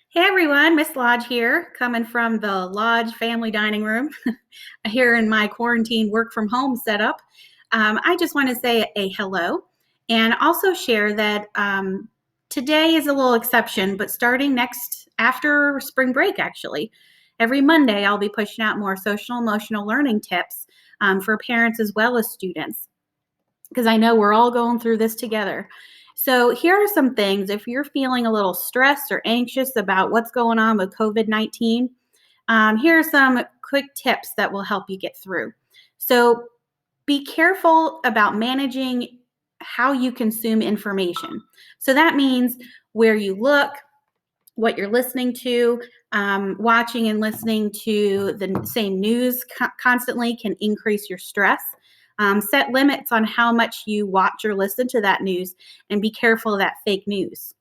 Hey everyone, Miss Lodge here, coming from the Lodge family dining room here in my quarantine work from home setup. I just want to say a hello and also share that today is a little exception, but starting next after spring break, actually, every Monday I'll be pushing out more social emotional learning tips for parents as well as students because I know we're all going through this together. So, here are some things if you're feeling a little stressed or anxious about what's going on with COVID 19. Here are some quick tips that will help you get through. So, be careful about managing how you consume information. So, that means where you look, what you're listening to, watching and listening to the same news constantly can increase your stress. Set limits on how much you watch or listen to that news and be careful of that fake news.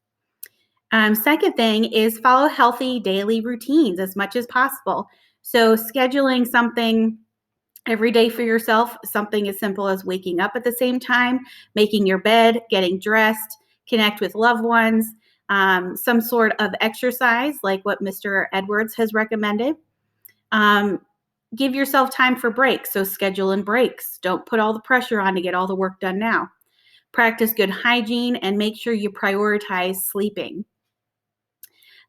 Second thing is follow healthy daily routines as much as possible. So, scheduling something every day for yourself, something as simple as waking up at the same time, making your bed, getting dressed, connect with loved ones, some sort of exercise like what Mr. Edwards has recommended. Um, Give yourself time for breaks, so schedule in breaks. Don't put all the pressure on to get all the work done now. Practice good hygiene and make sure you prioritize sleeping.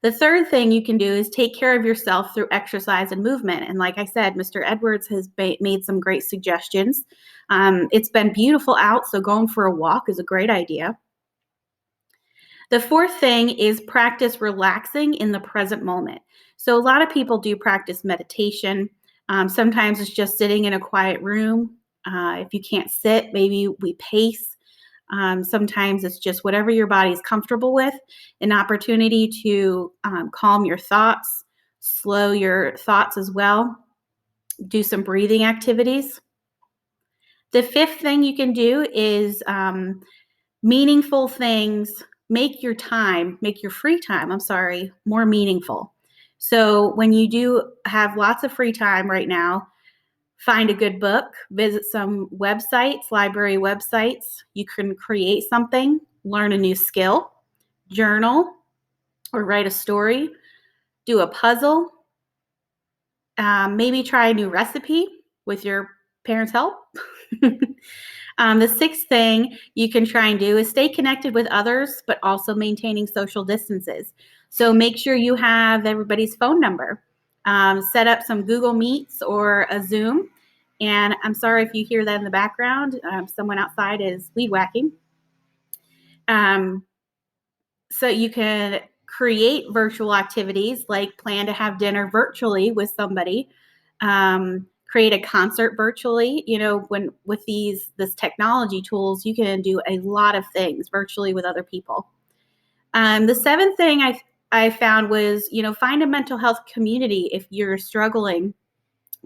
The third thing you can do is take care of yourself through exercise and movement. And like I said, Mr. Edwards has made some great suggestions. It's been beautiful out, so going for a walk is a great idea. The fourth thing is practice relaxing in the present moment. So a lot of people do practice meditation. Sometimes it's just sitting in a quiet room. If you can't sit, maybe we pace. Sometimes it's just whatever your body is comfortable with, an opportunity to calm your thoughts, slow your thoughts as well, do some breathing activities. The fifth thing you can do is meaningful things, make your free time, more meaningful. So when you do have lots of free time right now, find a good book, visit some websites, library websites. You can create something, learn a new skill, journal, or write a story, do a puzzle, maybe try a new recipe with your parents' help. The sixth thing you can try and do is stay connected with others, but also maintaining social distances. So make sure you have everybody's phone number. Set up some Google Meets or a Zoom. And I'm sorry if you hear that in the background. Someone outside is weed whacking. So you can create virtual activities like plan to have dinner virtually with somebody, create a concert virtually. When with this technology tools, you can do a lot of things virtually with other people. The seventh thing I found was, find a mental health community if you're struggling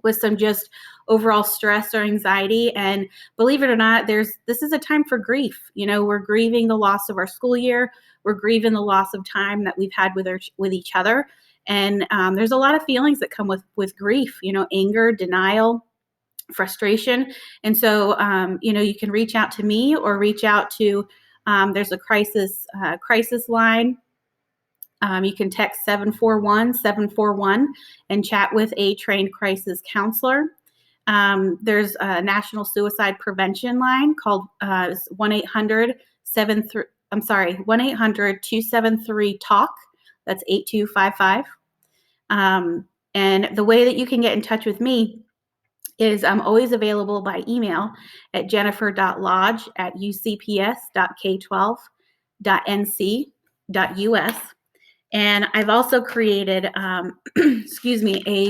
with some just overall stress or anxiety. And believe it or not, this is a time for grief. We're grieving the loss of our school year. We're grieving the loss of time that we've had with each other. And there's a lot of feelings that come with grief, anger, denial, frustration. And so, you can reach out to me or reach out to, there's a crisis line. You can text 741-741 and chat with a trained crisis counselor. There's a national suicide prevention line called 1-800-273-TALK. That's 8255. And the way that you can get in touch with me is I'm always available by email at jennifer.lodge@ucps.k12.nc.us. And I've also created, a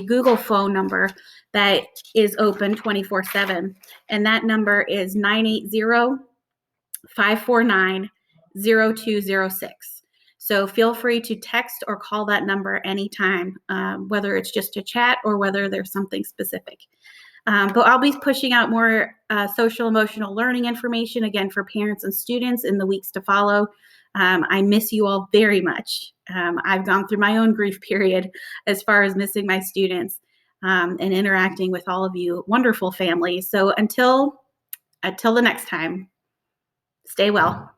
Google phone number that is open 24/7. And that number is 980-549-0206. So feel free to text or call that number anytime, whether it's just a chat or whether there's something specific. But I'll be pushing out more social emotional learning information, again, for parents and students in the weeks to follow. I miss you all very much. I've gone through my own grief period as far as missing my students and interacting with all of you wonderful families. So until the next time, stay well.